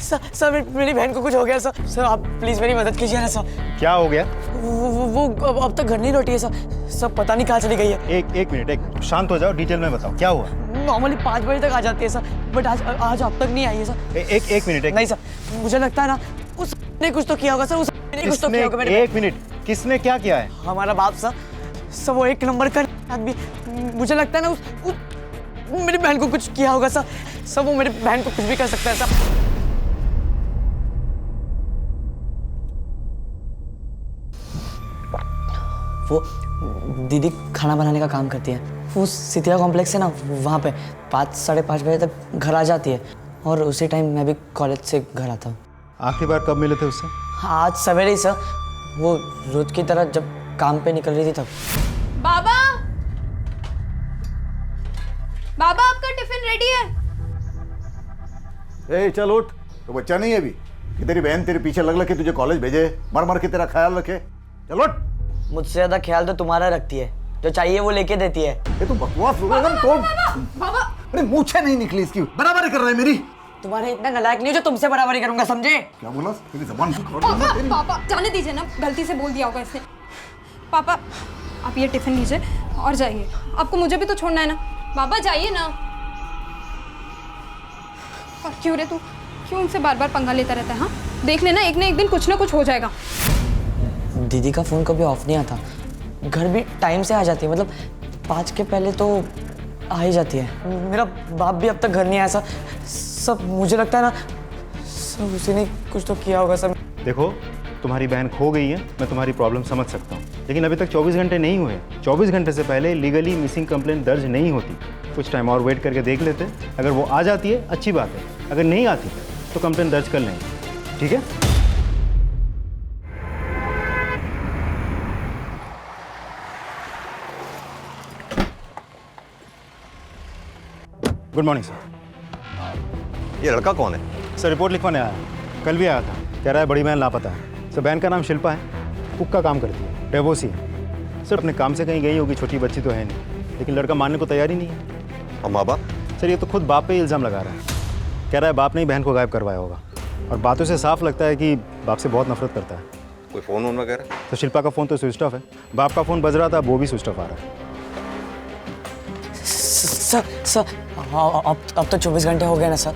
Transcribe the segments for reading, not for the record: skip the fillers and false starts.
Sir मेरी बहन को कुछ हो गया सर। सर आप प्लीज मेरी मदद कीजिए ना सर। क्या हो गया? वो अब तक घर नहीं लौटी है सर। सब पता नहीं कहाँ चली गई है। एक मिनट, शांत हो जाओ, डिटेल में बताओ क्या हुआ। नॉर्मली 5 बजे तक आ जाती है सर, बट आज अब तक नहीं आई है सर। एक मिनट। नहीं सर, मुझे लगता है ना उसने कुछ तो किया होगा सर। उसने कुछ तो किया होगा मेरे। एक मिनट, किसने क्या किया है? हमारा बाप सर वो 1 नंबर का आदमी। मुझे लगता है ना मेरी बहन को कुछ किया होगा सर। वो मेरी बहन को कुछ भी कर सकता है सर। वो दीदी खाना बनाने का काम करती है। वो सितिया कॉम्प्लेक्स है ना, वहाँ पे 5 साढ़े 5 बजे तक घर आ जाती है और उसी टाइम मैं भी कॉलेज से घर आता हूँ। आखिरी बार कब मिले थे उससे? आज सवेरे ही सर, वो रोज की तरह जब काम पे निकल रही थी तब। बाबा बाबा आपका टिफिन रेडी है। ए चल उठ, तो बच्चा नहीं है अभी कि तेरी बहन तेरे पीछे लग के तुझे कॉलेज भेजे, मर मर के तेरा ख्याल रखे। चल उठ। मुझसे ज्यादा ख्याल तो तुम्हारा रखती है, जो चाहिए वो लेके देती है। ये तो बकवास हो गया तो। बाबा अरे मूछें नहीं निकली इसकी, बराबरी कर रहा है मेरी। तुम्हारे इतना नालायक नहीं हो जो तुमसे बराबरी करूंगा, समझे? क्या बोला? तेरी जबान पापा जाने दीजिए ना, गलती से बोल दिया होगा इसने। पापा आप ये टिफिन लीजिए और जाइए, आपको मुझे भी तो छोड़ना है ना। बाबा जाइए ना। और क्यों रे, तू क्यों उनसे बार बार पंगा लेता रहता है? हाँ देख लेना, एक ना एक दिन कुछ ना कुछ हो जाएगा। दीदी का फोन कभी ऑफ नहीं आता, घर भी टाइम से आ जाती है, मतलब 5 के पहले तो आ ही जाती है। मेरा बाप भी अब तक घर नहीं आया सर। सब मुझे लगता है ना सब उसी ने कुछ तो किया होगा सर। देखो, तुम्हारी बहन खो गई है, मैं तुम्हारी प्रॉब्लम समझ सकता हूँ, लेकिन अभी तक 24 घंटे नहीं हुए। 24 घंटे से पहले लीगली मिसिंग कंप्लेंट दर्ज नहीं होती। कुछ टाइम और वेट करके देख लेते, अगर वो आ जाती है अच्छी बात है, अगर नहीं आती तो कंप्लेंट दर्ज कर लेंगे, ठीक है? Good morning sir. ये लड़का कौन है? सर रिपोर्ट लिखवाने आया, कल भी आया था, कह रहा है बड़ी बहन लापता है। सर बहन का नाम शिल्पा है, कुक का काम करती है, डिवोर्सी है। सर अपने काम से कहीं गई होगी, छोटी बच्ची तो है नहीं, लेकिन लड़का मानने को तैयार ही नहीं है। और माँ बाप? सर ये तो खुद बाप पे ही इल्ज़ाम लगा रहा है, कह रहा है बाप ने ही बहन को गायब करवाया होगा, और बातों से साफ लगता है कि बाप से बहुत नफरत करता है। कोई फ़ोन वोन वगैरह? तो शिल्पा का फ़ोन तो स्विच ऑफ है, बाप का फ़ोन बज रहा था, वो भी स्विच ऑफ आ रहा है। सर अब तो 24 घंटे हो गए ना सर।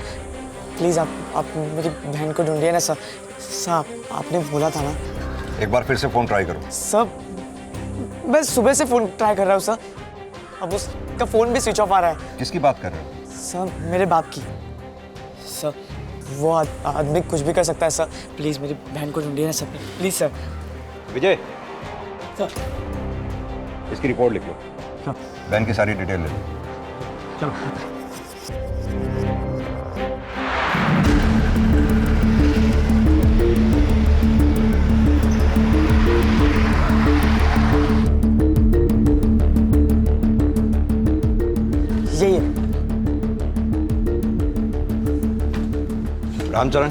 प्लीज़ आप मेरी बहन को ढूंढिए ना सर। सर आपने बोला था ना। एक बार फिर से फ़ोन ट्राई करो। सर मैं सुबह से फ़ोन ट्राई कर रहा हूँ सर, अब उसका फ़ोन भी स्विच ऑफ आ रहा है। किसकी बात कर रहे हो? सर मेरे बाप की। सर वो आदमी कुछ भी कर सकता है सर, प्लीज़ मेरी बहन को ढूंढिए ना sir, please sir. Vijay, sir इसकी रिपोर्ट लिख लो। हाँ। बहन की सारी डिटेल ले लो। चलो। यही है। रामचरण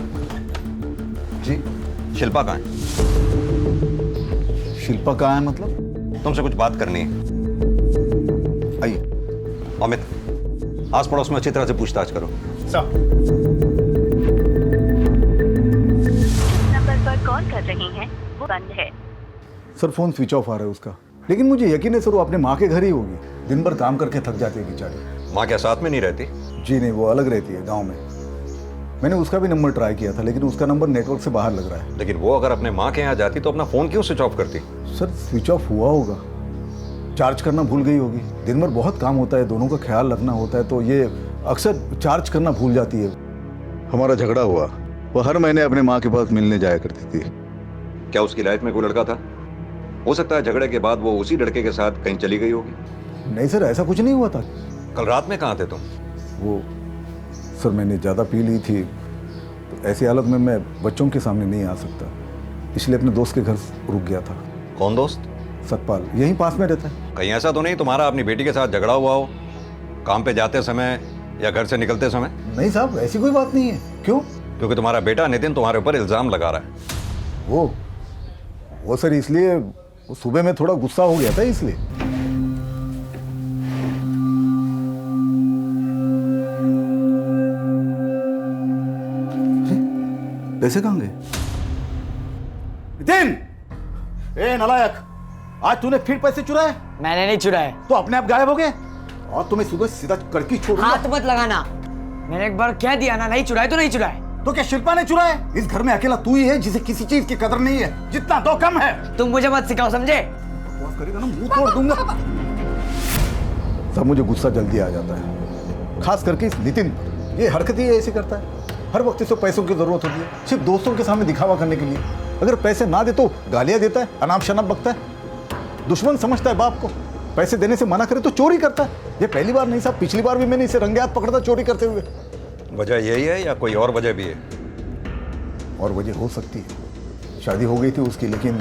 जी। शिल्पा कहाँ है? शिल्पा कहाँ है मतलब? तुमसे कुछ बात करनी है। आइए। अमित, आस पड़ोस में अच्छी तरह से पूछताछ करो। सर नंबर पर कॉल कर रही हैं वो बंद है। सर फोन स्विच ऑफ आ रहा है उसका, लेकिन मुझे यकीन है सर वो अपने माँ के घर ही होगी। दिन भर काम करके थक जाती है बेचारी। माँ क्या साथ में नहीं रहती? जी नहीं, वो अलग रहती है गांव में। मैंने उसका भी नंबर ट्राई किया था, लेकिन उसका नंबर नेटवर्क से बाहर लग रहा है। लेकिन वो अगर अपने माँ के यहाँ जाती तो अपना फ़ोन क्यों स्विच ऑफ करती? सर स्विच ऑफ हुआ होगा, चार्ज करना भूल गई होगी। दिन भर बहुत काम होता है, दोनों का ख्याल रखना होता है, तो ये अक्सर चार्ज करना भूल जाती है। हमारा झगड़ा हुआ, वो हर महीने अपने माँ के पास मिलने जाया करती थी। क्या उसकी लाइफ में कोई लड़का था? हो सकता है झगड़े के बाद वो उसी लड़के के साथ कहीं चली गई होगी। नहीं सर, ऐसा कुछ नहीं हुआ था। कल रात में कहाँ थे तुम? वो सर मैंने ज़्यादा पी ली थी, तो ऐसी हालत में मैं बच्चों के सामने नहीं आ सकता, इसलिए अपने दोस्त के घर रुक गया था। कौन दोस्त? सतपाल, यहीं पास में रहता है। कहीं ऐसा तो नहीं तुम्हारा अपनी बेटी के साथ झगड़ा हुआ हो, काम पे जाते समय या घर से निकलते समय? नहीं साहब, ऐसी कोई बात नहीं है। क्यों? क्योंकि तुम्हारा बेटा नितिन तुम्हारे ऊपर इल्ज़ाम लगा रहा है। वो सर इसलिए, वो सुबह में थोड़ा गुस्सा हो गया था इसलिए। पैसे कहाँ गए? नितिन! ए नालायक, आज तूने फिर पैसे चुराए? मैंने नहीं चुराए। तो अपने आप गायब हो गए और तुम्हें सुबह सीधा कड़की छोड़ूंगा। हाथ मत लगाना। मैंने एक बार कह दिया ना, नहीं चुराए तो नहीं चुराए। तो क्या शिल्पा ने चुराए? इस घर में अकेला तू ही है जिसे किसी चीज की कदर नहीं है, जितना दो कम है। तुम मुझे मत सिखाओ, समझे? बकवास करेगा ना मुंह तोड़ दूंगा। सब मुझे गुस्सा जल्दी आ जाता है, खास करके इस नितिन पर। ये हरकत ही ऐसे करता है, हर वक्त इसे पैसों की जरूरत होती है, सिर्फ दोस्तों के सामने दिखावा करने के लिए। अगर पैसे ना दे तो गालियां देता है, अनाप शनाप बकता है, दुश्मन समझता है बाप को। पैसे देने से मना करे तो चोरी करता है। ये पहली बार नहीं साहब, पिछली बार भी मैंने इसे रंगे हाथ पकड़ा था चोरी करते हुए। वजह यही है या कोई और वजह भी है? और वजह हो सकती है, शादी हो गई थी उसकी, लेकिन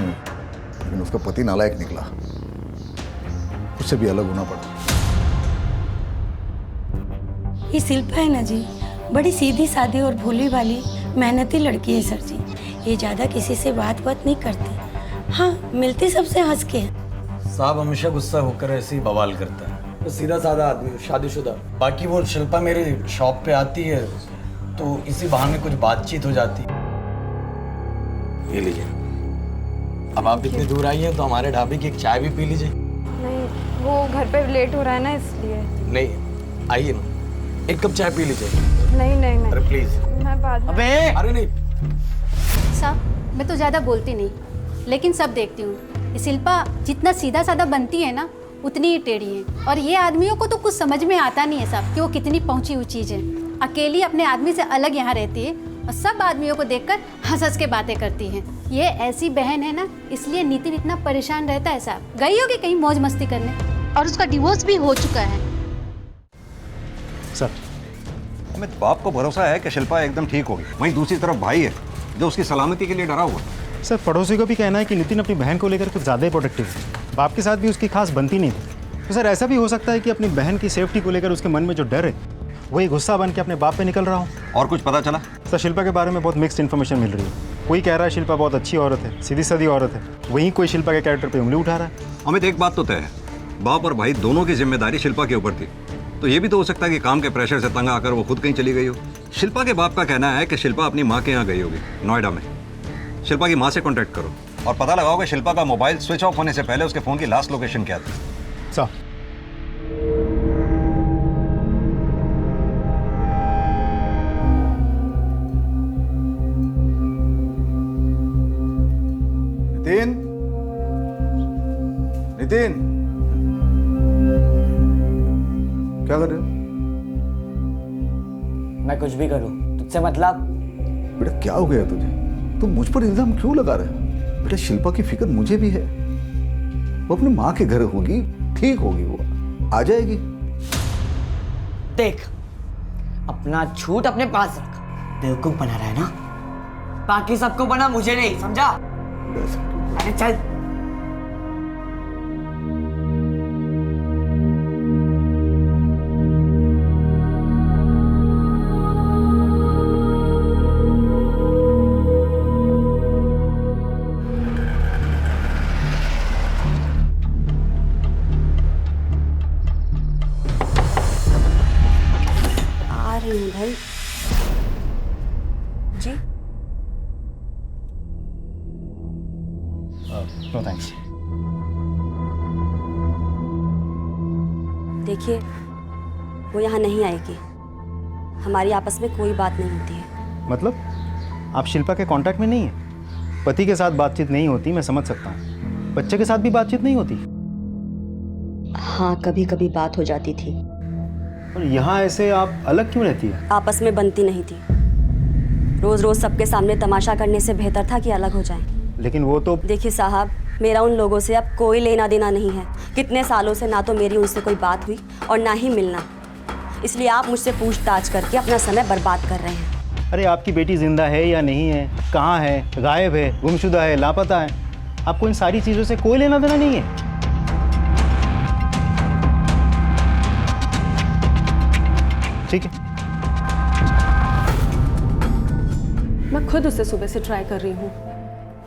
उसका पति नालायक निकला, उससे भी अलग होना पड़ा। ये शिल्पा है ना जी, बड़ी सीधी सादी और भोली भाली मेहनती लड़की है सर जी। ये ज़्यादा किसी से बात नहीं करती। हाँ, मिलती सबसे हंस के। साहब हमेशा गुस्सा होकर ऐसे ही बवाल करता है। तो सीधा साधा आदमी, शादीशुदा। बाकी वो शिल्पा मेरे शॉप पे आती है तो इसी बहाने कुछ बातचीत हो जाती है। ये लीजिए। अब आप इतनी दूर आई हैं तो हमारे ढाबे की एक चाय भी पी लीजिए। नहीं, वो घर पे लेट हो रहा है ना, इसलिए। नहीं, आइए ना, एक कप चाय पी लीजिए। नहीं अरे प्लीज। मैं बाद में। अबे अरे नहीं। साहब, मैं तो ज़्यादा बोलती नहीं, लेकिन सब देखती हूँ। ये शिल्पा जितना सीधा साधा बनती है ना, उतनी ही टेढ़ी है। और ये आदमियों को तो कुछ समझ में आता नहीं है साहब कि वो कितनी पहुंची हुई चीज़ है। अकेली अपने आदमी से अलग यहाँ रहती है और सब आदमियों को देखकर हंस हंस के बातें करती हैं। ये ऐसी बहन है ना, इसलिए नितिन इतना परेशान रहता है साहब। गई होगी कहीं मौज मस्ती करने, और उसका डिवोर्स भी हो चुका है। सर, अमित, बाप को भरोसा है कि शिल्पा एकदम ठीक होगी, वहीं दूसरी तरफ भाई है जो उसकी सलामती के लिए डरा हुआ। सर, पड़ोसी को भी कहना है कि नितिन अपनी बहन को लेकर कुछ ज़्यादा ही प्रोटेक्टिव है। बाप के साथ भी उसकी खास बनती नहीं थी। तो सर, ऐसा भी हो सकता है कि अपनी बहन की सेफ्टी को लेकर उसके मन में जो डर है वही गुस्सा बन के अपने बाप पे निकल रहा हो। और कुछ पता चला? सर, शिल्पा के बारे में बहुत मिक्स्ड इन्फॉर्मेशन मिल रही है। कोई कह रहा है शिल्पा बहुत अच्छी औरत है, सीधी सादी औरत है, वहीं कोई शिल्पा के कैरेक्टर पे उंगली उठा रहा है। अमित, एक बात तो तय है, बाप और भाई दोनों की जिम्मेदारी शिल्पा के ऊपर थी। तो ये भी तो हो सकता है कि काम के प्रेशर से तंग आकर वो खुद कहीं चली गई हो। शिल्पा के बाप का कहना है कि शिल्पा अपनी माँ के यहाँ गई होगी, नोएडा में। शिल्पा की माँ से कांटेक्ट करो और पता लगाओ कि शिल्पा का मोबाइल स्विच ऑफ होने से पहले उसके फ़ोन की लास्ट लोकेशन क्या थी। सर, नितिन, नितिन, क्या कर रहे हो? मैं कुछ भी करूं, तुझसे मतलब? बेटा क्या हो गया तुझे? तुम मुझ पर इल्जाम क्यों लगा रहे हो? बेटा शिल्पा की फिक्र मुझे भी है। वो अपनी माँ के घर होगी, ठीक होगी, वो आ जाएगी। देख, अपना झूठ अपने पास रख। बेवकूफ बना रहा है ना, बाकी सबको बना, मुझे नहीं, समझा? अरे चल। आ रही हूँ भाई जी। No thanks. देखिए, वो यहाँ नहीं आएगी। हमारी आपस में कोई बात नहीं होती है। मतलब आप शिल्पा के कांटेक्ट में नहीं है? पति के साथ बातचीत नहीं होती, मैं समझ सकता हूँ। बच्चे के साथ भी बातचीत नहीं होती? हाँ, कभी कभी बात हो जाती थी। और यहाँ ऐसे आप अलग क्यों रहती है? आपस में बनती नहीं थी। रोज रोज सबके सामने तमाशा करने से बेहतर था कि अलग हो जाएं। लेकिन वो तो... देखिए साहब, मेरा उन लोगों से अब कोई लेना देना नहीं है। कितने सालों से ना तो मेरी उनसे कोई बात हुई और ना ही मिलना। इसलिए आप मुझसे पूछताछ करके अपना समय बर्बाद कर रहे हैं। अरे आपकी बेटी जिंदा है या नहीं है, कहाँ है, गायब है, गुमशुदा है, लापता है, आपको इन सारी चीज़ों से कोई लेना देना नहीं है। ठीक है, मैं खुद उसे सुबह से ट्राई कर रही हूँ।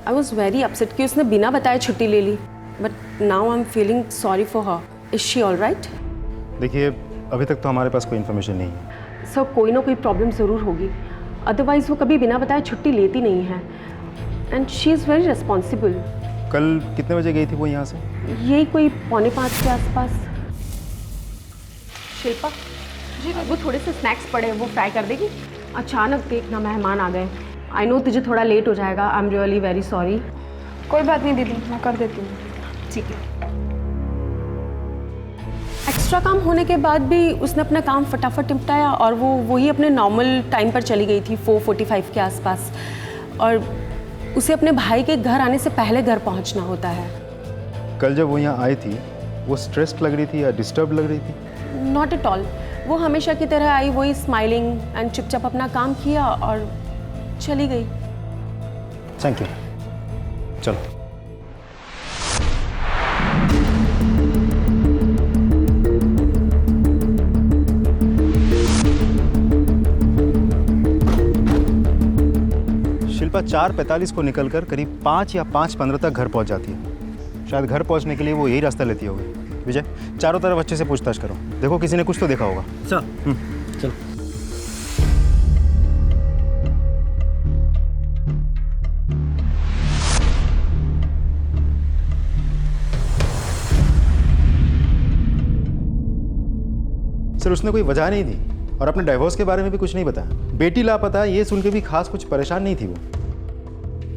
आई वॉज वेरी अपसेट कि उसने बिना बताए छुट्टी ले ली, but now I am feeling sorry for her. Is she all right? देखिए अभी तक तो हमारे पास कोई इन्फॉर्मेशन नहीं है। सर, कोई ना कोई प्रॉब्लम ज़रूर होगी। अदरवाइज वो कभी बिना बताए छुट्टी लेती नहीं है and she is very responsible. कल कितने बजे गई थी वो यहाँ से? यही कोई 4:45 के आसपास। शिल्पा जी, वो थोड़े से स्नैक्स पड़े हैं, वो फ्राई कर देगी? अचानक देखना मेहमान आ गए। आई नो तुझे थोड़ा लेट हो जाएगा, I am really very sorry. कोई बात नहीं दीदी, मैं कर देती हूँ। ठीक है। एक्स्ट्रा काम होने के बाद भी उसने अपना काम फटाफट निपटाया और वो वही अपने नॉर्मल टाइम पर चली गई थी 4:45 के आसपास। और उसे अपने भाई के घर आने से पहले घर पहुंचना होता है। कल जब वो यहाँ आई थी वो स्ट्रेस्ड लग रही थी या डिस्टर्ब लग रही थी? नॉट एट ऑल, वो हमेशा की तरह आई, वही स्माइलिंग एंड चुपचाप अपना काम किया और चली गई। Thank you. चलो। शिल्पा 4:45 को निकलकर करीब 5 या 5:15 तक घर पहुंच जाती है। शायद घर पहुंचने के लिए वो यही रास्ता लेती होगी। विजय, चारों तरफ अच्छे से पूछताछ करो, देखो किसी ने कुछ तो देखा होगा। सर चलो। सर उसने कोई वजह नहीं दी और अपने डाइवोर्स के बारे में भी कुछ नहीं बताया। बेटी लापता है ये सुन के भी खास कुछ परेशान नहीं थी वो।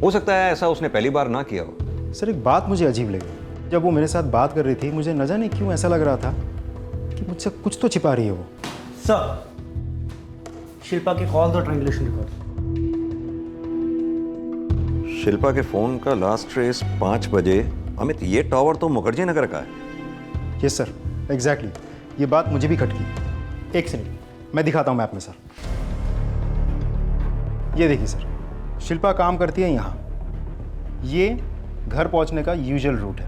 हो सकता है ऐसा उसने पहली बार ना किया हो। सर एक बात मुझे अजीब लगी, जब वो मेरे साथ बात कर रही थी मुझे न जाने क्यों ऐसा लग रहा था कि मुझसे कुछ तो छिपा रही है वो। सर शिल्पा के कॉल और ट्रायंगुलेशन रिकॉर्ड। शिल्पा के फोन का लास्ट ट्रेस 5 बजे। अमित, ये टावर तो मुखर्जी नगर का है। Yes sir, exactly. ये बात मुझे भी खटकी। एक सेकंड, मैं दिखाता हूँ मैप में सर। ये देखिए सर, शिल्पा काम करती है यहाँ। ये घर पहुँचने का यूजुअल रूट है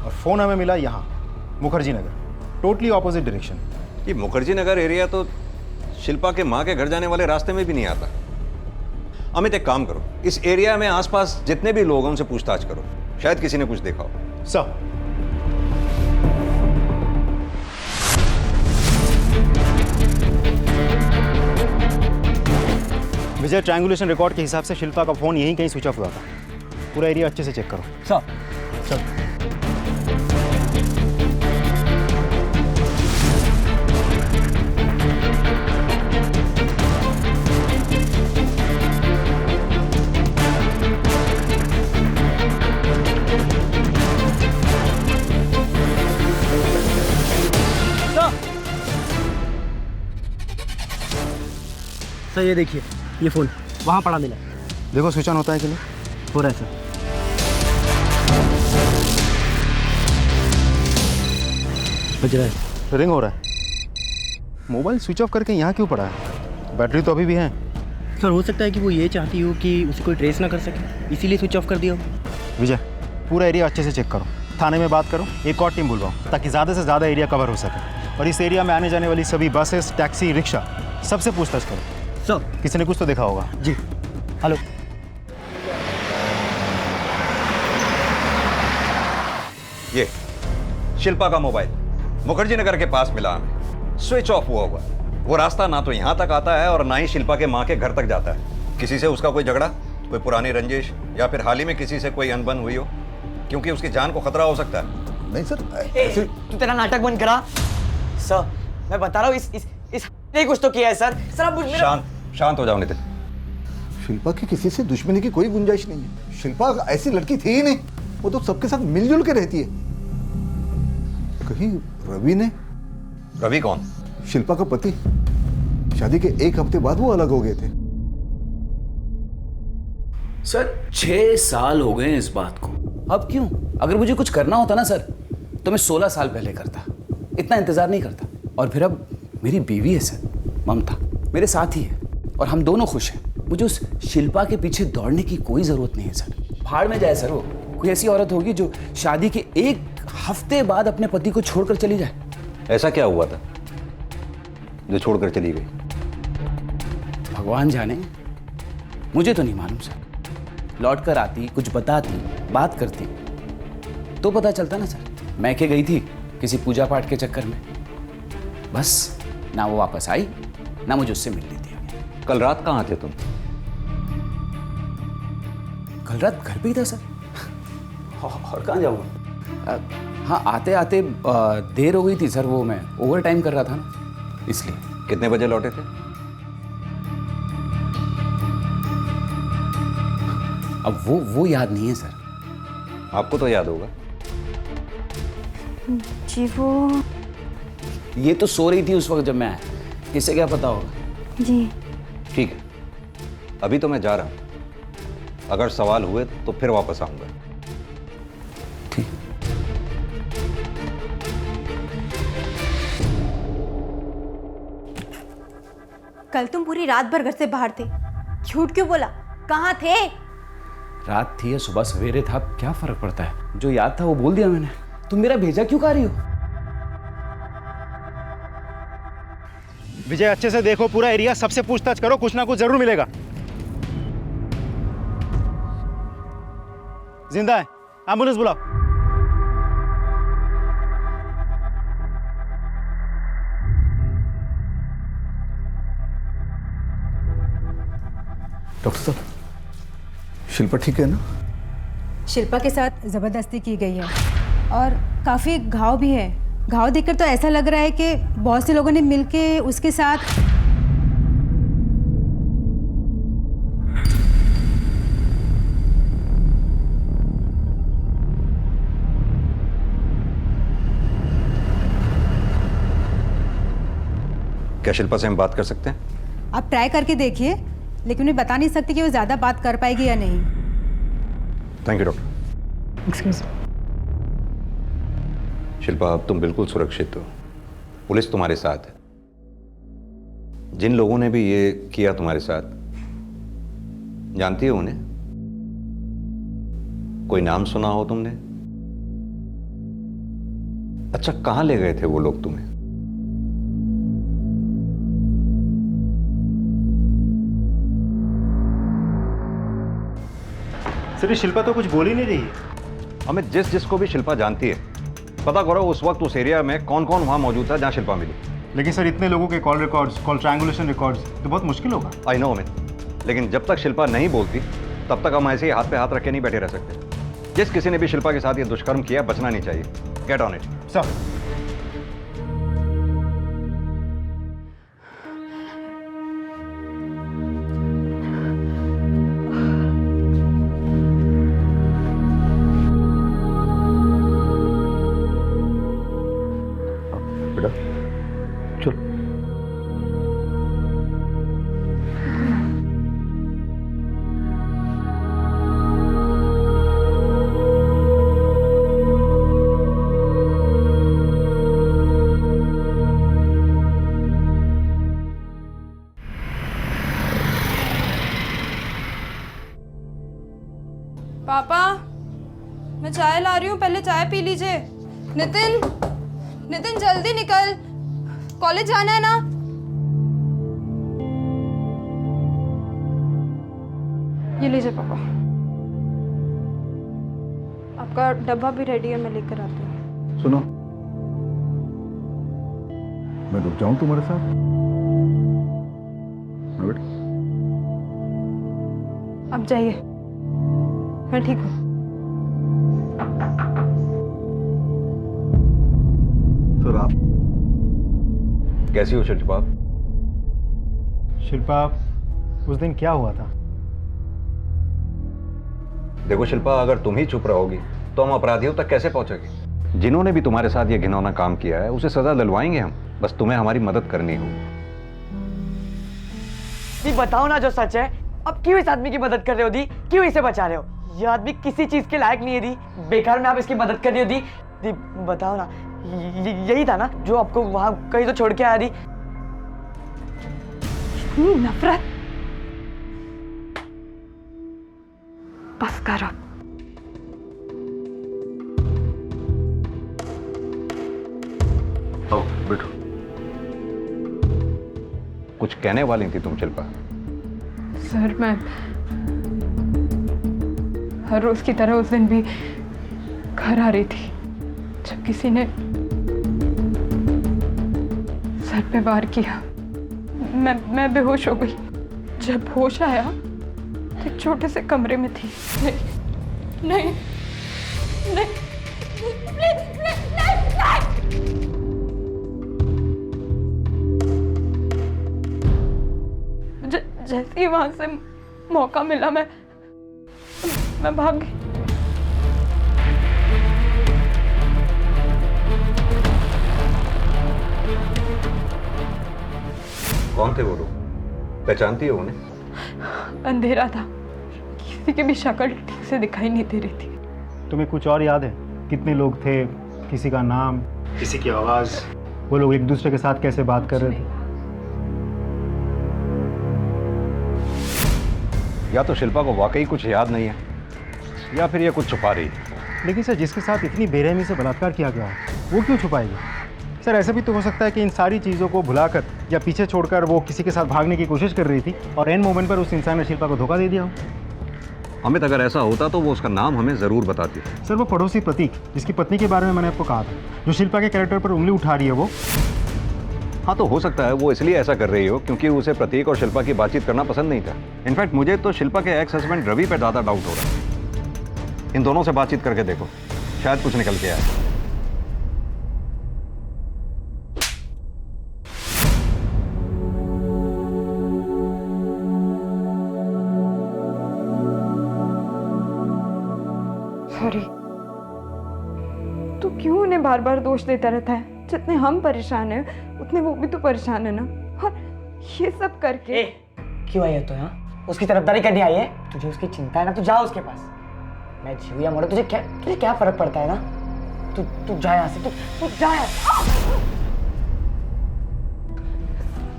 और फ़ोन हमें मिला यहाँ Mukherjee Nagar, totally opposite direction. ये मुखर्जी नगर एरिया तो शिल्पा के माँ के घर जाने वाले रास्ते में भी नहीं आता। अमित एक काम करो, इस एरिया में आसपास जितने भी लोग हैं उनसे पूछताछ करो, शायद किसी ने कुछ देखा हो। सर विजय, ट्रायंगुलेशन रिकॉर्ड के हिसाब से शिल्पा का फ़ोन यहीं कहीं स्विच ऑफ हुआ था। पूरा एरिया अच्छे से चेक करो। सर सर ये देखिए, ये फ़ोन वहाँ पड़ा मिला। देखो स्विच ऑन होता है कि नहीं। हो रहा है सर। बज रहा है। रिंग हो रहा है। मोबाइल स्विच ऑफ करके यहाँ क्यों पड़ा है? बैटरी तो अभी भी है। सर हो सकता है कि वो ये चाहती हो कि उसे कोई ट्रेस ना कर सके, इसीलिए स्विच ऑफ कर दिया हो। विजय, पूरा एरिया अच्छे से चेक करो, थाने में बात करो, एक और टीम बुलवाओ ताकि ज़्यादा से ज़्यादा एरिया कवर हो सके। और इस एरिया में आने जाने वाली सभी बसेस, टैक्सी, रिक्शा, सबसे पूछताछ करो। सर किसी ने कुछ तो देखा होगा। जी। हेलो। ये शिल्पा का मोबाइल मुखर्जी नगर के पास मिला हमें, स्विच ऑफ हुआ हुआ। वो रास्ता ना तो यहाँ तक आता है और ना ही शिल्पा के माँ के घर तक जाता है। किसी से उसका कोई झगड़ा, कोई पुरानी रंजिश या फिर हाल ही में किसी से कोई अनबन हुई हो, क्योंकि उसकी जान को खतरा हो सकता है। नहीं सर, तू तेरा नाटक बंद करा। सर मैं बता रहा हूँ इस ने कुछ तो किया है सर। सर आप शांत हो जाओ नितिन। शिल्पा की किसी से दुश्मनी की कोई गुंजाइश नहीं है। शिल्पा ऐसी लड़की थी ही नहीं, वो तो सबके साथ मिलजुल के रहती है। कहीं रवि ने? रवि कौन? शिल्पा का पति। शादी के 1 हफ्ते बाद वो अलग हो गए थे। सर 6 साल हो गए इस बात को। अब क्यों? अगर मुझे कुछ करना होता ना सर, तो मैं 16 साल पहले करता, इतना इंतजार नहीं करता। और फिर अब मेरी बीवी है सर, ममता, मेरे साथ ही है और हम दोनों खुश हैं। मुझे उस शिल्पा के पीछे दौड़ने की कोई ज़रूरत नहीं है सर। भाड़ में जाए सर, वो कोई ऐसी औरत होगी जो शादी के 1 हफ्ते बाद अपने पति को छोड़कर चली जाए। ऐसा क्या हुआ था जो छोड़कर चली गई? भगवान जाने, मुझे तो नहीं मालूम सर। लौट कर आती, कुछ बताती, बात करती तो पता चलता ना सर। मैके गई थी किसी पूजा पाठ के चक्कर में, बस ना वो वापस आई ना मुझे उससे मिलनी थी। कल रात कहाँ थे तुम? कल रात घर पे ही था सर। और कहाँ जाऊँगा? हाँ, आते आते देर हो गई थी सर, वो मैं ओवर टाइम कर रहा था ना, इसलिए। कितने बजे लौटे थे? अब वो याद नहीं है सर। आपको तो याद होगा। जी वो ये तो सो रही थी उस वक्त जब मैं आया, किसे क्या पता होगा। जी ठीक है, अभी तो मैं जा रहा हूं। अगर सवाल हुए तो फिर वापस आऊंगा। ठीक। कल तुम पूरी रात भर घर से बाहर थे, झूठ क्यों बोला? कहाँ थे? रात थी या सुबह सवेरे था, क्या फर्क पड़ता है? जो याद था वो बोल दिया मैंने। तुम मेरा भेजा क्यों खा रही हो? विजय, अच्छे से देखो पूरा एरिया, सबसे पूछताछ करो, कुछ ना कुछ जरूर मिलेगा। जिंदा है, एम्बुलेंस बुलाओ। डॉक्टर साहब, शिल्पा ठीक है ना? शिल्पा के साथ ज़बरदस्ती की गई है और काफ़ी घाव भी है। घाव देखकर तो ऐसा लग रहा है कि बहुत से लोगों ने मिलके उसके साथ। क्या शिल्पा से हम बात कर सकते हैं? आप ट्राई करके देखिए, लेकिन मैं बता नहीं सकती कि वो ज़्यादा बात कर पाएगी या नहीं। Thank you doctor. Excuse. Shilpa, अब तुम बिल्कुल सुरक्षित हो। पुलिस तुम्हारे साथ है। जिन लोगों ने भी ये किया तुम्हारे साथ, जानती हो उन्हें? कोई नाम सुना हो तुमने? अच्छा, कहां ले गए थे वो लोग तुम्हें? सर, शिल्पा तो कुछ बोल ही नहीं रही है। हमें जिसको भी शिल्पा जानती है, पता करो उस वक्त उस एरिया में कौन कौन वहां मौजूद था जहां शिल्पा मिली। लेकिन सर, इतने लोगों के call records, call triangulation records, तो बहुत मुश्किल होगा। आई नो अमित, लेकिन जब तक शिल्पा नहीं बोलती तब तक हम ऐसे ही हाथ पे हाथ रख के नहीं बैठे रह सकते। जिस किसी ने भी शिल्पा के साथ ये दुष्कर्म किया, बचना नहीं चाहिए। Get on it sir. पापा, मैं चाय ला रही हूँ, पहले चाय पी लीजिए। नितिन, नितिन जल्दी निकल, कॉलेज जाना है ना। ये लीजिए पापा, आपका डब्बा भी रेडी है, मैं लेकर आती हूँ। सुनो, मैं रुक जाऊं तुम्हारे साथ? अब जाइए, मैं ठीक हूँ। सर, आप कैसी हो शिल्पा? शिल्पा, उस दिन क्या हुआ था? देखो शिल्पा, अगर तुम ही चुप रहोगी तो हम अपराधियों तक कैसे पहुंचेंगे? जिन्होंने भी तुम्हारे साथ ये घिनौना काम किया है, उसे सजा दिलवाएंगे हम। बस तुम्हें हमारी मदद करनी होगी। दी, बताओ ना जो सच है। अब क्यों इस आदमी की मदद कर रहे हो दी? क्यों इसे बचा रहे हो? ये आदमी किसी चीज के लायक नहीं है दी। बेकार में आप इसकी मदद कर रही हो दी। दी, बताओ ना, यही था ना जो आपको वहां कहीं तो छोड़ के आया दी? नफरत, बस करो। आओ बैठो। कुछ कहने वाली थी तुम शिल्पा? सर, मैं हर रोज की तरह उस दिन भी घर आ रही थी जब किसी ने सर पे वार किया। मैं बेहोश हो गई। जब होश आया तो एक छोटे से कमरे में थी। नहीं नहीं नहीं, जैसे ही वहां से मौका मिला मैं भाग गई। कौन थे वो लोग? पहचानती हो उन्हें? अंधेरा था, किसी की भी शक्ल ठीक से दिखाई नहीं दे रही थी। तुम्हें कुछ और याद है? कितने लोग थे, किसी का नाम, किसी की आवाज़, वो लोग एक दूसरे के साथ कैसे बात कर रहे थे? या तो शिल्पा को वाकई कुछ याद नहीं है या फिर ये कुछ छुपा रही है। लेकिन सर, जिसके साथ इतनी बेरहमी से बलात्कार किया गया है वो क्यों छुपाएगी? सर, ऐसा भी तो हो सकता है कि इन सारी चीज़ों को भुलाकर या पीछे छोड़कर वो किसी के साथ भागने की कोशिश कर रही थी और एन मोमेंट पर उस इंसान ने शिल्पा को धोखा दे दिया हो। अमित, अगर ऐसा होता तो वो उसका नाम हमें ज़रूर बताती। सर, वो पड़ोसी प्रतीक, जिसकी पत्नी के बारे में मैंने आपको कहा था, जो शिल्पा के कैरेक्टर पर उंगली उठा रही है वो। हाँ, तो हो सकता है वो इसलिए ऐसा कर रही हो क्योंकि उसे प्रतीक और शिल्पा की बातचीत करना पसंद नहीं था। इनफैक्ट मुझे तो शिल्पा के एक्स हस्बैंड रवि पर ज़्यादा डाउट हो रहा है। इन दोनों से बातचीत करके देखो, शायद कुछ निकल के आए। सॉरी, तू क्यों उन्हें बार बार दोष देता रहता है? जितने हम परेशान हैं उतने वो भी तो परेशान है ना। और ये सब करके क्यों आई है तो यहाँ? उसकी तरफदारी करने आई है? तुझे उसकी चिंता है ना, तू जा उसके पास। मैं जीव या मरो, तुझे क्या फर्क पड़ता है ना? तू जा यहाँ से, तू जा यहाँ से।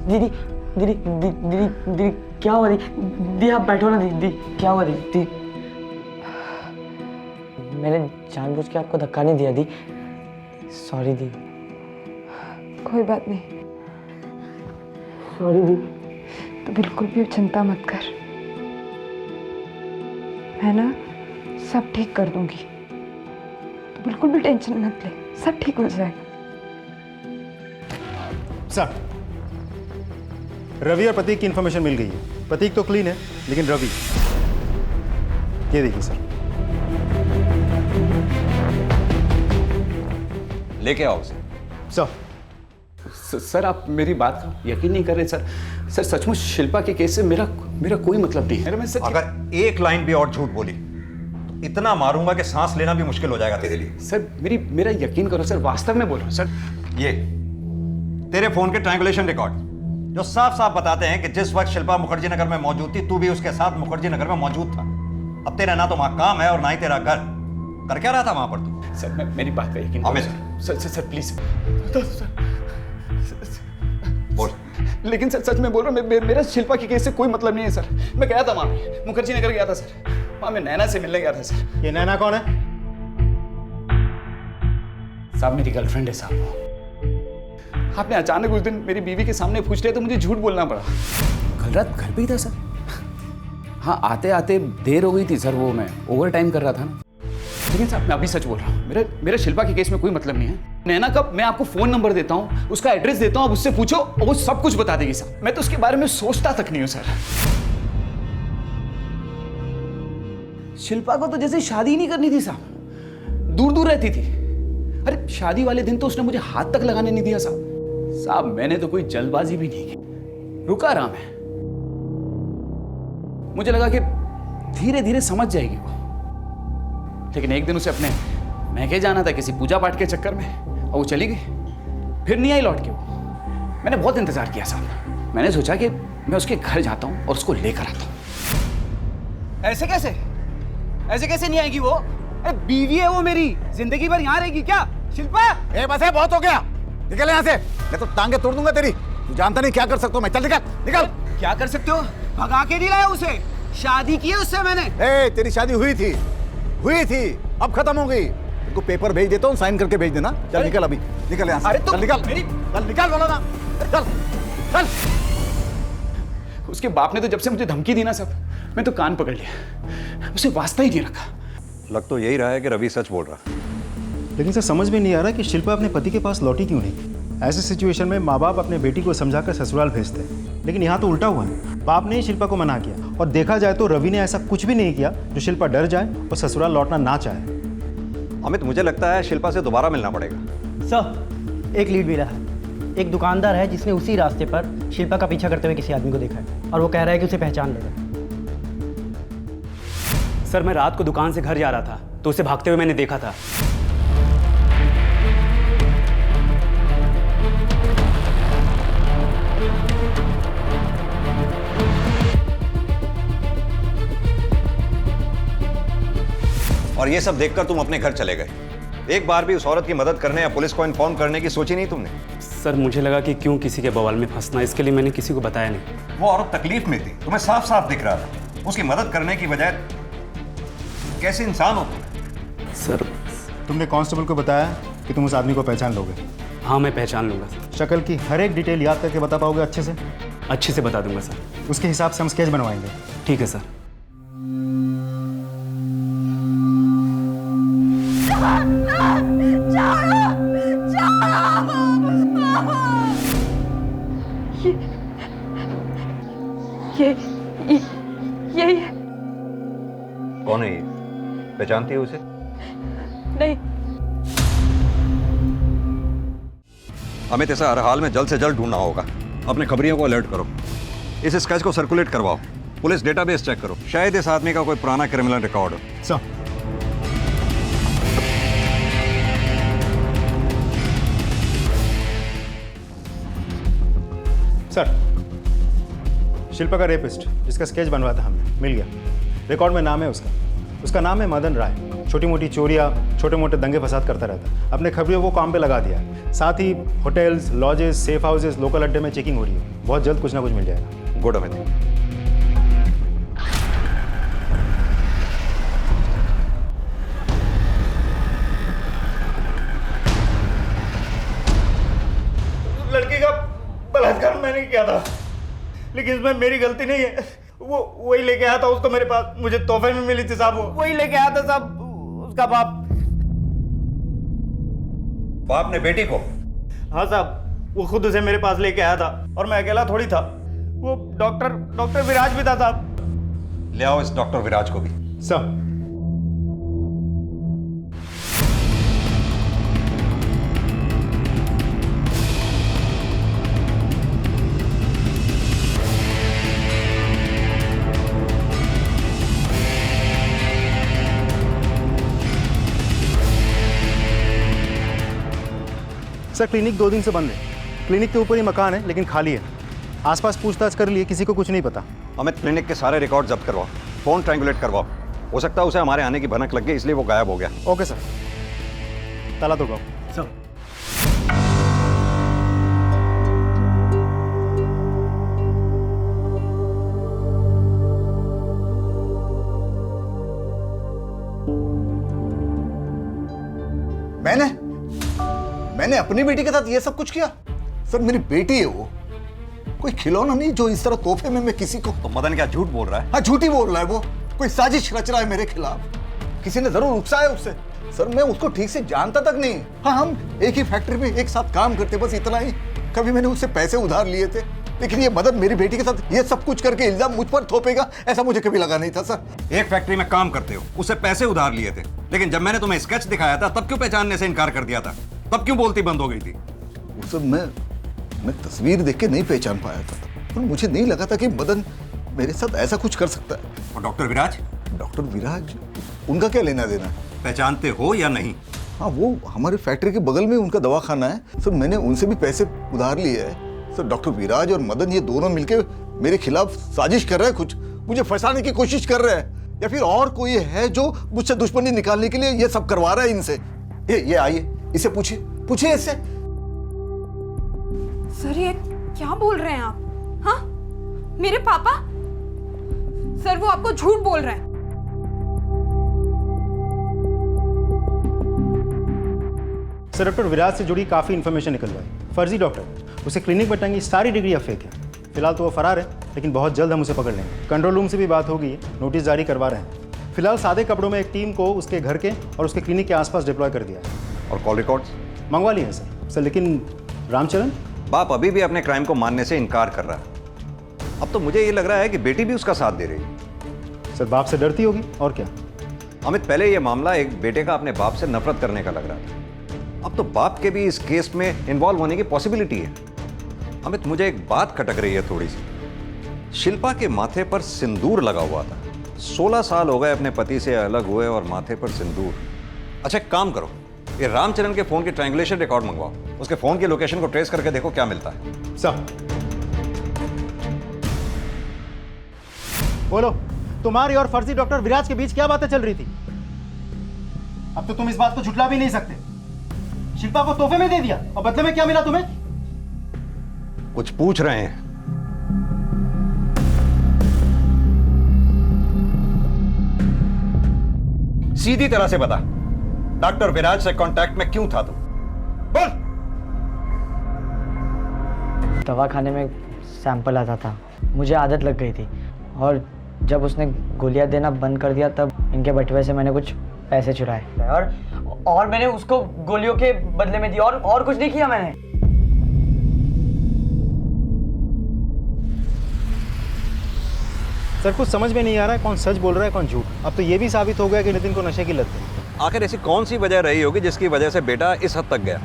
दीदी दीदी दीदी दीदी दीदी क्या हुआ? दीदी आप बैठो ना। दीदी क्या हुआ? दीदी मैंने जानबूझ के आपको धक्का नहीं दिया दी। सॉरी दी। कोई बात नहीं, सॉरी दी। तो बिल्कुल भी चिंता मत कर, मैं ना सब ठीक कर दूंगी। तो बिल्कुल भी टेंशन मत ले, सब ठीक हो जाएगा। सर, रवि और प्रतीक की इंफॉर्मेशन मिल गई है। प्रतीक तो क्लीन है, लेकिन रवि, ये देखिए सर। लेके आओ उसे। सर, आप मेरी बात का यकीन नहीं कर रहे सर। सर, सचमुच शिल्पा के केस से मेरा कोई मतलब नहीं है। मैं सच अगर एक लाइन भी और झूठ बोली तो इतना मारूंगा कि सांस लेना भी मुश्किल हो जाएगा तेरे लिए। सर, मेरा यकीन करो सर, वास्तव में बोल रहा हूँ सर। ये तेरे फोन के ट्रायंगुलेशन रिकॉर्ड जो साफ साफ बताते हैं कि जिस वक्त शिल्पा मुखर्जी नगर में मौजूद थी, तू भी उसके साथ मुखर्जी नगर में मौजूद था। अब तेरा ना तो वहां काम है और ना ही तेरा घर। कर क्या रहा था वहां पर तू? सर, मेरी बात का यकीन करो सर, प्लीज बोल। लेकिन सर, सच में बोल रहा हूँ, मेरा शिल्पा के केस से कोई मतलब नहीं है सर। मैं गया था वहां पे, मुखर्जी नगर गया था सर। वहां मैं नैना से मिलने गया था सर। ये नैना कौन है? साहब, मेरी गर्लफ्रेंड है साहब। आपने अचानक उस दिन मेरी बीवी के सामने पूछ लिया तो मुझे झूठ बोलना पड़ा। कल रात घर पे ही था सर। हाँ, आते आते देर हो गई थी सर, वो मैं ओवर टाइम कर रहा था ना। लेकिन साहब, मैं अभी सच बोल रहा हूँ, मेरा शिल्पा के केस में कोई मतलब नहीं है। नैना का मैं आपको फोन नंबर देता हूँ, उसका एड्रेस देता हूँ, आप उससे पूछो और वो सब कुछ बता देगी साहब। मैं तो उसके बारे में सोचता तक नहीं हूँ सर। शिल्पा को तो जैसे शादी नहीं करनी थी साहब, दूर दूर रहती थी। अरे शादी वाले दिन तो उसने मुझे हाथ तक लगाने नहीं दिया साहब। साहब, मैंने तो कोई जल्दबाजी भी नहीं की, रुका रहा मैं। मुझे लगा कि धीरे धीरे समझ जाएगी वो। लेकिन एक दिन उसे अपने मैके जाना था किसी पूजा पाठ के चक्कर में, और वो चली गई, फिर नहीं आई लौट के वो। मैंने बहुत इंतजार किया साहब। मैंने सोचा कि मैं उसके घर जाता हूँ और उसको लेकर आता हूँ। ऐसे कैसे नहीं आएगी वो? अरे बीवी है वो मेरी, जिंदगी भर यहाँ रहेगी क्या शिल्पा? बस है, बहुत हो गया, निकल यहाँ से, मैं तो टांगे तोड़ दूंगा तेरी। तू जानता नहीं क्या कर सकता हूँ मैं। चल निकल। क्या कर सकते हो? भगा के नहीं लाया उसे, शादी की है उससे मैंने। तेरी शादी हुई थी, अब खत्म हो गई। तुमको पेपर भेज देता हूँ, साइन करके भेज देना। चल निकल, अभी निकल यहाँ से। अरे तो निकल बोला ना, चल। उसके बाप ने तो जब से मुझे धमकी दी ना सब, मैं तो कान पकड़ लिया, उसे वास्ता ही नहीं रखा। लग तो यही रहा है कि रवि सच बोल रहा। लेकिन सर, समझ में नहीं आ रहा कि शिल्पा अपने पति के पास लौटी क्यों नहीं। ऐसे सिचुएशन में माँ बाप अपने बेटी को समझाकर ससुराल भेजते हैं, लेकिन यहाँ तो उल्टा हुआ है। बाप ने ही शिल्पा को मना किया, और देखा जाए तो रवि ने ऐसा कुछ भी नहीं किया जो शिल्पा डर जाए और ससुराल लौटना ना चाहे। अमित, मुझे लगता है शिल्पा से दोबारा मिलना पड़ेगा। सर, एक लीड मिला है। एक दुकानदार है जिसने उसी रास्ते पर शिल्पा का पीछा करते हुए किसी आदमी को देखा है, और वो कह रहा है कि उसे पहचान लेगा। सर, मैं रात को दुकान से घर जा रहा था तो उसे भागते हुए मैंने देखा था। और ये सब देखकर तुम अपने घर चले गए। एक बार भी उस औरत की मदद करने या पुलिस को इन्फॉर्म करने की सोची नहीं तुमने? सर, मुझे लगा कि क्यों किसी के बवाल में फंसना, इसके लिए मैंने किसी को बताया नहीं। वो औरत तकलीफ में थी, तुम्हें साफ साफ दिख रहा था। उसकी मदद करने की बजाय कैसे इंसान हो तुम? सर, तुमने कांस्टेबल को बताया कि तुम उस आदमी को पहचान लोगे? हाँ, मैं पहचान लूंगा। शक्ल की हर एक डिटेल याद करके बता पाओगे अच्छे से? अच्छे से बता दूंगा सर। उसके हिसाब से हम स्केच बनवाएंगे। ठीक है सर। यही है। कौन है ये? पहचानती है उसे? नहीं। अमित, इसे हर हाल में जल्द से जल्द ढूंढना होगा। अपने खबरियों को अलर्ट करो, इस स्केच को सर्कुलेट करवाओ, पुलिस डेटाबेस चेक करो, शायद इस आदमी का कोई पुराना क्रिमिनल रिकॉर्ड हो। सर, शिल्पा का रेपिस्ट जिसका स्केच बनवाया था हमने, मिल गया। रिकॉर्ड में नाम है उसका नाम है मदन राय। छोटी मोटी चोरियाँ, छोटे मोटे दंगे फसाद करता रहता है। अपने खबरियों को काम पे लगा दिया है। साथ ही hotels, lodges, safe houses, local अड्डे में चेकिंग हो रही है। बहुत जल्द कुछ ना कुछ मिल जाएगा। गुड अमित। लड़की का बलात्कार मैंने किया था, लेकिन इसमें मेरी गलती नहीं है। वो वही लेके आया था उसको मेरे पास, मुझे तोहफे में मिली थी साहब। वो वही लेके आया था साहब, उसका बाप ने बेटी को? हाँ साहब, वो खुद उसे मेरे पास लेके आया था, और मैं अकेला थोड़ी था। वो डॉक्टर विराज भी था साहब। ले आओ इस डॉक्टर विराज को भी। सर, सर, क्लिनिक 2 दिन से बंद है। क्लिनिक के ऊपर ही मकान है, लेकिन खाली है। आसपास पूछताछ कर लिए, किसी को कुछ नहीं पता। अमित, क्लिनिक के सारे रिकॉर्ड जब्त करवाओ, फोन ट्रायंगुलेट करवाओ। हो सकता है उसे हमारे आने की भनक लग गई, इसलिए वो गायब हो गया। ओके सर, ताला तोड़वाओ। सर, मैंने अपनी बेटी के साथ ये सब कुछ किया? सर, मेरी बेटी है वो, कोई खिलौना नहीं जो इस तरह तोहफे में मैं किसी को। तो मदन क्या झूठ बोल रहा है? हाँ, झूठी बोल रहा है वो। कोई साजिश रच रहा है मेरे खिलाफ। किसी ने जरूर उकसाया उससे। सर, मैं उसको ठीक से जानता तक नहीं। हाँ, हम एक ही फैक्ट्री में एक साथ काम करते, बस इतना ही। कभी मैंने उससे पैसे उधार लिए थे, लेकिन ये मदन मेरी बेटी के साथ ये सब कुछ करके इल्जाम मुझ पर थोपेगा, ऐसा मुझे कभी लगा नहीं था। सर, एक फैक्ट्री में काम करते हो, उससे पैसे उधार लिए थे, लेकिन जब मैंने तुम्हें स्केच दिखाया था तब क्यों पहचानने से इनकार कर दिया था? तब क्यों बोलती बंद हो गई थी? उस मैं तस्वीर देख के नहीं पहचान पाया था, पर मुझे नहीं लगा था कि मदन मेरे साथ ऐसा कुछ कर सकता है। और डॉक्टर विराज? डॉक्टर विराज, उनका क्या लेना देना? पहचानते हो या नहीं? हाँ, वो हमारे फैक्ट्री के बगल में उनका दवाखाना है। सर, मैंने उनसे भी पैसे उधार लिए हैं। सर, डॉक्टर विराज और मदन ये दोनों मिलके मेरे खिलाफ साजिश कर रहे हैं, कुछ मुझे फंसाने की कोशिश कर रहे हैं, या फिर और कोई है जो मुझसे दुश्मनी निकालने के लिए ये सब करवा रहा है इनसे। ये आइए, इसे पूछिए इससे। सर, ये क्या बोल रहे हैं आप? हाँ, मेरे पापा? सर, वो आपको झूठ बोल रहे हैं। सर, डॉक्टर विराज से जुड़ी काफ़ी इन्फॉर्मेशन निकल आई। फर्जी डॉक्टर, उसे क्लिनिक में टंगी सारी डिग्री अब फेक है। फिलहाल तो वो फरार है, लेकिन बहुत जल्द हम उसे पकड़ लेंगे। कंट्रोल रूम से भी बात हो गई है, नोटिस जारी करवा रहे हैं। फिलहाल सादे कपड़ों में एक टीम को उसके घर के और उसके क्लिनिक के आसपास डिप्लॉय कर दिया है। और कॉल रिकॉर्ड्स मंगवा लिए हैं सर। लेकिन रामचरण? बाप अभी भी अपने क्राइम को मानने से इनकार कर रहा है। अब तो मुझे ये लग रहा है कि बेटी भी उसका साथ दे रही है। सर बाप से डरती होगी और क्या। अमित, पहले ये मामला एक बेटे का अपने बाप से नफरत करने का लग रहा था, अब तो बाप के भी इस केस में इन्वॉल्व होने की पॉसिबिलिटी है। अमित, मुझे एक बात खटक रही है थोड़ी सी। शिल्पा के माथे पर सिंदूर लगा हुआ था। 16 साल हो गए अपने पति से अलग हुए और माथे पर सिंदूर। अच्छा, एक काम करो, ये रामचरण के फोन की ट्रायंगुलेशन रिकॉर्ड मंगवाओ, उसके फोन की लोकेशन को ट्रेस करके देखो क्या मिलता है। सब बोलो, तुम्हारी और फर्जी डॉक्टर विराज के बीच क्या बातें चल रही थी? अब तो तुम इस बात को झुठला भी नहीं सकते। शिल्पा को तोहफे में दे दिया और बदले में क्या मिला तुम्हें? कुछ पूछ रहे हैं? सीधी तरह से बता, डॉक्टर विराज से कांटेक्ट में क्यों था तू? बोल। दवा खाने में सैंपल आता था, मुझे आदत लग गई थी और जब उसने गोलियां देना बंद कर दिया तब इनके बटुए से मैंने कुछ पैसे चुराए और मैंने उसको गोलियों के बदले में दिया और कुछ नहीं किया मैंने। सर कुछ समझ में नहीं आ रहा है कौन सच बोल रहा है कौन झूठ। अब तो ये भी साबित हो गया कि नितिन को नशे की लत है। आखिर ऐसी कौन सी वजह रही होगी जिसकी वजह से बेटा इस हद तक गया?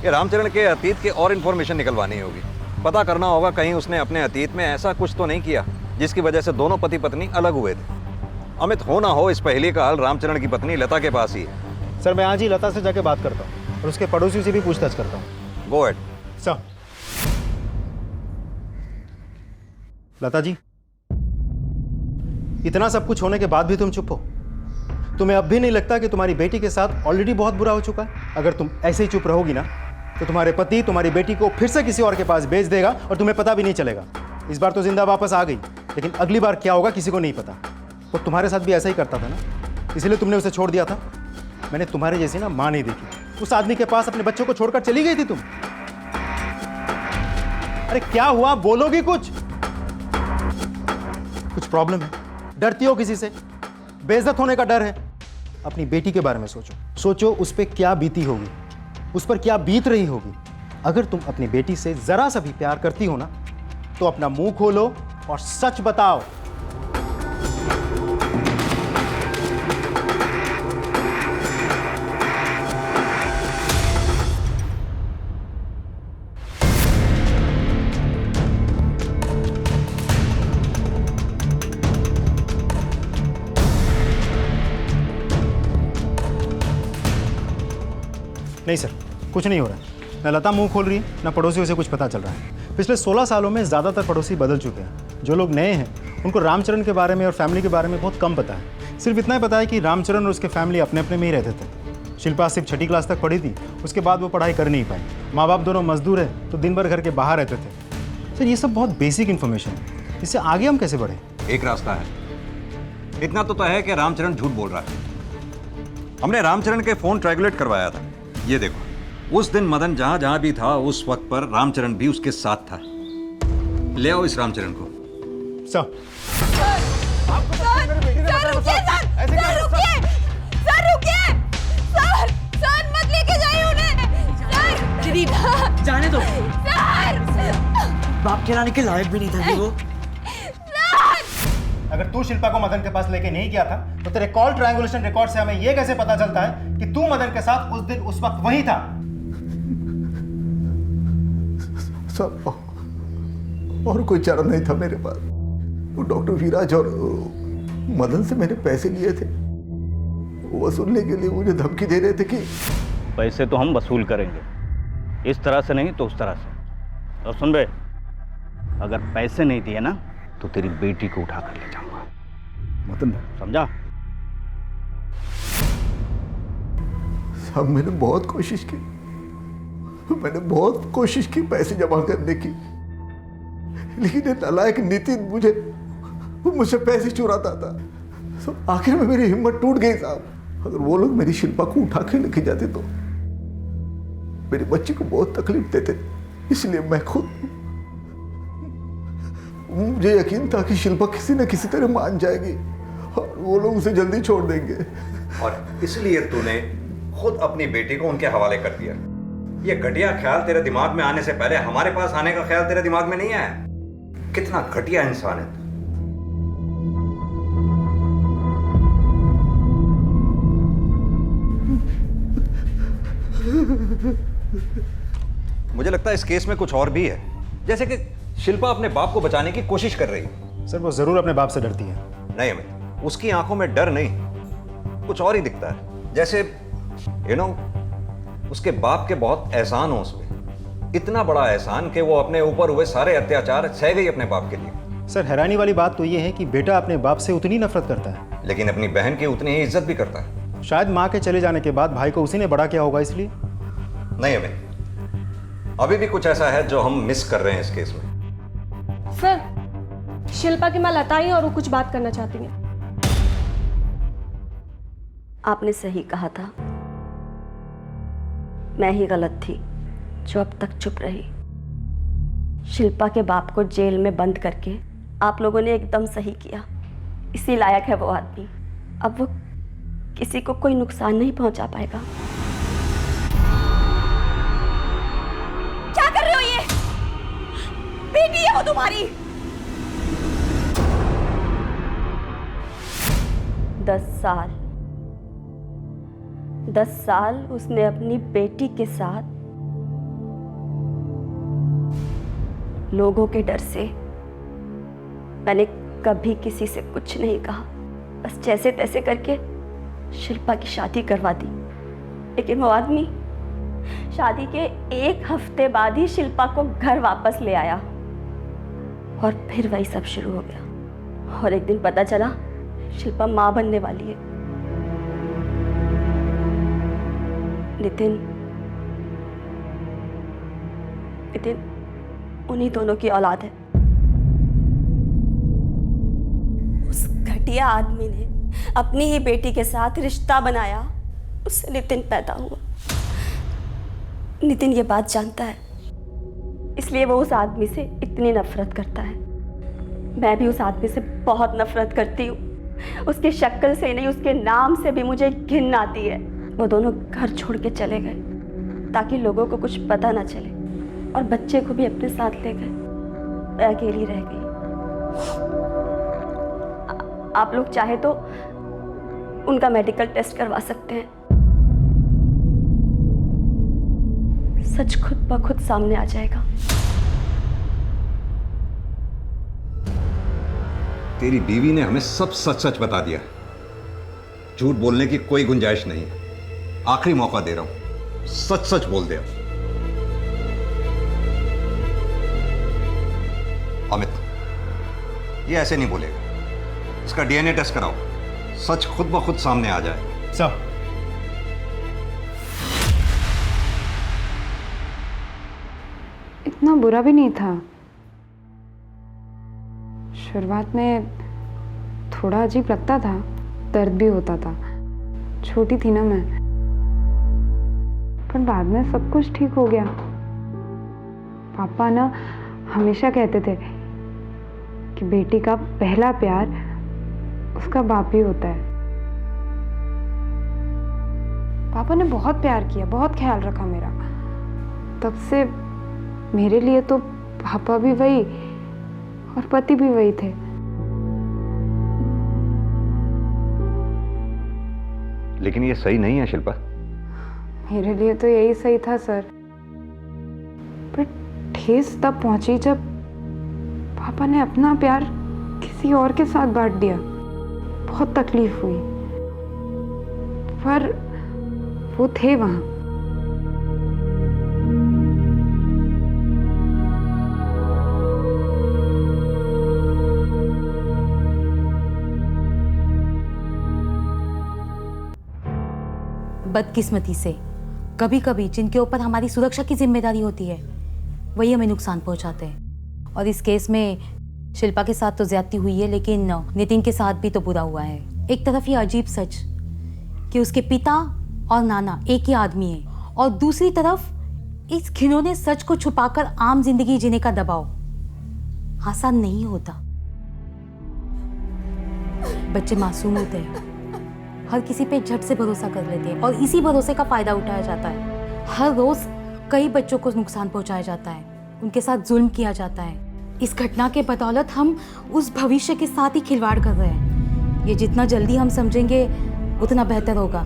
ये रामचरण के अतीत की और इन्फॉर्मेशन निकलवानी होगी, पता करना होगा कहीं उसने अपने अतीत में ऐसा कुछ तो नहीं किया जिसकी वजह से दोनों पति पत्नी अलग हुए थे। अमित, हो ना हो इस पहेली का हल रामचरण की पत्नी लता के पास ही है। सर मैं आज ही लता से जाके बात करता हूँ और उसके पड़ोसियों से भी पूछताछ करता हूँ। Go at. Sir Lata ji, इतना सब कुछ होने के बाद भी तुम चुप हो? तुम्हें अब भी नहीं लगता कि तुम्हारी बेटी के साथ ऑलरेडी बहुत बुरा हो चुका है? अगर तुम ऐसे ही चुप रहोगी ना तो तुम्हारे पति तुम्हारी बेटी को फिर से किसी और के पास भेज देगा और तुम्हें पता भी नहीं चलेगा। इस बार तो जिंदा वापस आ गई, लेकिन अगली बार क्या होगा किसी को नहीं पता। वो तुम्हारे साथ भी ऐसा ही करता था ना, इसलिए तुमने उसे छोड़ दिया था। मैंने तुम्हारे जैसी ना माँ नहीं देखी। उस आदमी के पास अपने बच्चों को छोड़कर चली गई थी तुम। अरे क्या हुआ, बोलोगी कुछ प्रॉब्लम है? डरती हो किसी से? बेइज्जत होने का डर है? अपनी बेटी के बारे में सोचो, सोचो उस पर क्या बीती होगी, उस पर क्या बीत रही होगी। अगर तुम अपनी बेटी से जरा सा भी प्यार करती हो ना तो अपना मुंह खोलो और सच बताओ। नहीं सर, कुछ नहीं हो रहा है। न लता मुंह खोल रही है, न पड़ोसियों से कुछ पता चल रहा है। पिछले 16 सालों में ज़्यादातर पड़ोसी बदल चुके हैं। जो लोग नए हैं उनको रामचरण के बारे में और फैमिली के बारे में बहुत कम पता है। सिर्फ इतना ही पता है कि रामचरण और उसके फैमिली अपने अपने में ही रहते थे। शिल्पा सिर्फ 6ठी क्लास तक पढ़ी थी, उसके बाद वो पढ़ाई कर नहीं पाई। माँ बाप दोनों मजदूर हैं तो दिन भर घर के बाहर रहते थे। सर ये सब बहुत बेसिक इन्फॉर्मेशन है, इससे आगे हम कैसे बढ़े? एक रास्ता है, इतना तो तय है कि रामचरण झूठ बोल रहा है। हमने रामचरण के फोन ट्रायंगुलेट करवाया था। ये देखो, उस दिन मदन जहां जहां भी था उस वक्त पर रामचरण भी उसके साथ था। ले आओ इस रामचरण को। सर मत लेके जाइए उन्हें। जाने दो। बाप खिलाने के लायक भी नहीं था वो। अगर तू शिल्पा को मदन के पास लेके नहीं गया था तो तेरे कॉल ट्रायंगुलेशन रिकॉर्ड से हमें यह कैसे पता चलता है कि तू मदन के साथ उस दिन उस वक्त वहीं था? सर और कोई चारा नहीं था मेरे पास। वो डॉक्टर विराज और मदन से मैंने पैसे लिए थे। वो वसूलने के लिए मुझे धमकी दे रहे थे कि पैसे तो हम वसूल करेंगे, इस तरह से नहीं तो उस तरह से। और सुन बे, अगर पैसे नहीं दिए ना तो तेरी बेटी को उठा कर ले जाऊंगा। मदन समझा? साहब मैंने बहुत कोशिश की, मैंने बहुत कोशिश की पैसे जमा करने की, लेकिन ये नालायक नितिन मुझसे पैसे चुराता था। तो आखिर में मेरी हिम्मत टूट गई साहब। अगर वो लोग मेरी शिल्पा को उठा के लेके जाते तो मेरी बच्ची को बहुत तकलीफ देते, इसलिए मैं खुद, मुझे यकीन था कि शिल्पा किसी न किसी तरह मान जाएगी और वो लोग उसे जल्दी छोड़ देंगे। और इसलिए तूने खुद अपनी बेटी को उनके हवाले कर दिया। ये घटिया ख्याल तेरे दिमाग में आने से पहले हमारे पास आने का ख्याल तेरे दिमाग में नहीं आया? कितना घटिया इंसान है। मुझे लगता है इस केस में कुछ और भी है, जैसे कि शिल्पा अपने बाप को बचाने की कोशिश कर रही है। सर वो जरूर अपने बाप से डरती है। नहीं अमित, उसकी आंखों में डर नहीं, कुछ और ही दिखता है। जैसे उसके बाप के बहुत एहसान हो उस पे, इतना बड़ा एहसान कि वो अपने ऊपर हुए सारे अत्याचार सह गई अपने बाप के लिए। सर हैरानी वाली बात तो ये है कि बेटा अपने बाप से उतनी नफरत करता है, लेकिन अपनी बहन की उतनी ही इज्जत भी करता है। शायद माँ के चले जाने के बाद भाई को उसी ने बड़ा किया होगा इसलिए। नहीं अमित, अभी भी कुछ ऐसा है जो हम मिस कर रहे हैं इस केस में। सर, शिल्पा की मां लताई और वो कुछ बात करना चाहती हैं। आपने सही कहा था, मैं ही गलत थी जो अब तक चुप रही। शिल्पा के बाप को जेल में बंद करके आप लोगों ने एकदम सही किया। इसी लायक है वो आदमी। अब वो किसी को कोई नुकसान नहीं पहुंचा पाएगा। क्या कर रहे हो ये? बेटी है वो तुम्हारी। 10 साल उसने अपनी बेटी के साथ लोगों के डर से, मैंने कभी किसी से कुछ नहीं कहा, बस जैसे तैसे करके शिल्पा की शादी करवा दी। लेकिन वो आदमी शादी के 1 हफ्ते बाद ही शिल्पा को घर वापस ले आया और फिर वही सब शुरू हो गया। और एक दिन पता चला शिल्पा मां बनने वाली है। नितिन उन्हीं दोनों की औलाद है। उस घटिया आदमी ने अपनी ही बेटी के साथ रिश्ता बनाया, उससे नितिन पैदा हुआ। नितिन ये बात जानता है, इसलिए वो उस आदमी से इतनी नफरत करता है। मैं भी उस आदमी से बहुत नफरत करती हूँ। उसकी शक्ल से नहीं, उसके नाम से भी मुझे घिन आती है। वो दोनों घर छोड़ के चले गए ताकि लोगों को कुछ पता ना चले, और बच्चे को भी अपने साथ ले गए। मैं अकेली रह गई। आप लोग चाहे तो उनका मेडिकल टेस्ट करवा सकते हैं। सच खुद ब खुद सामने आ जाएगा। तेरी बीवी ने हमें सब सच सच बता दिया। झूठ बोलने की कोई गुंजाइश नहीं है। आखिरी मौका दे रहा हूं, सच सच बोल दे। अमित, ये ऐसे नहीं बोलेगा। इसका डीएनए टेस्ट कराओ, सच खुद ब खुद सामने आ जाए। सर इतना बुरा भी नहीं था। शुरुआत में थोड़ा अजीब लगता था, दर्द भी होता था। छोटी थी ना मैं, पर बाद में सब कुछ ठीक हो गया। पापा ना हमेशा कहते थे कि बेटी का पहला प्यार उसका बाप ही होता है। पापा ने बहुत प्यार किया, बहुत ख्याल रखा मेरा। तब से मेरे लिए तो पापा भी वही और पति भी वही थे। लेकिन ये सही नहीं है शिल्पा। मेरे लिए तो यही सही था सर, पर ठेस तब पहुंची जब पापा ने अपना प्यार किसी और के साथ बांट दिया। बहुत तकलीफ हुई, पर वो थे वहां। बदकिस्मती से कभी कभी जिनके ऊपर हमारी सुरक्षा की जिम्मेदारी होती है वही हमें नुकसान पहुंचाते हैं। और इस केस में शिल्पा के साथ तो ज्यादती हुई है, लेकिन नितिन के साथ भी तो बुरा हुआ है। एक तरफ ये अजीब सच कि उसके पिता और नाना एक ही आदमी है, और दूसरी तरफ इस घिनौने सच को छुपाकर आम जिंदगी जीने का दबाव आसान नहीं होता। बच्चे मासूम होते हैं, हर किसी पे झट से भरोसा कर लेते हैं, और इसी भरोसे का फायदा उठाया जाता है। हर रोज कई बच्चों को नुकसान पहुंचाया जाता है, उनके साथ जुल्म किया जाता है, इस घटना के बदौलत हम उस भविष्य के साथ ही खिलवाड़ कर रहे हैं। ये जितना जल्दी हम समझेंगे उतना बेहतर होगा।